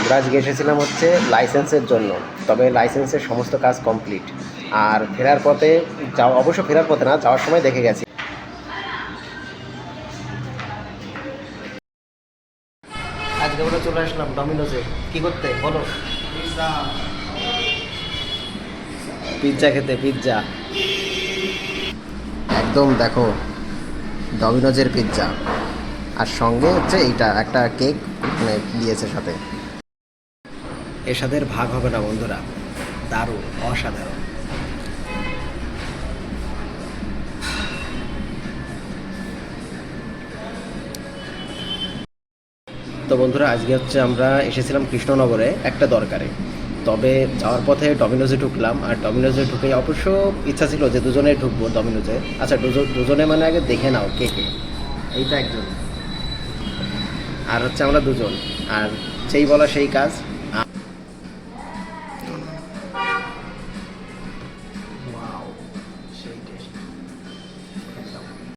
আমরা আজকে এসেছিলাম হচ্ছে লাইসেন্সের জন্য, তবে লাইসেন্সের সমস্ত কাজ কমপ্লিট। আর ফেরার পথে অবশ্য ফেরার পথে না, যাওয়ার সময় দেখে গেছি। আজকে আমরা চলে আসলাম ডমিনোজে। কি করতে বলো? পিৎজা খেতে। পিৎজা একদম দেখো, ডমিনোজের পিৎজা, আর সঙ্গে হচ্ছে এইটা একটা কেক মানে দিয়েছে সাথে। এর সাথে ভাগ হবে না বন্ধুরা, দারুণ, অসাধারণ। তো বন্ধুরা, আজকে হচ্ছে আমরা এসেছিলাম কৃষ্ণনগরে একটা দরকারে, তবে যাওয়ার পথে ডমিনোজে ঢুকলাম। আর ডমিনোজে ঢুকে অবশ্য ইচ্ছা ছিল যে দুজনে ঢুকবো ডমিনোজে। আচ্ছা, দুজনে মানে আগে দেখে নাও কে কে। এইটা একজন, আর হচ্ছে আমরা দুজন, আর সেই বলা সেই কাজ।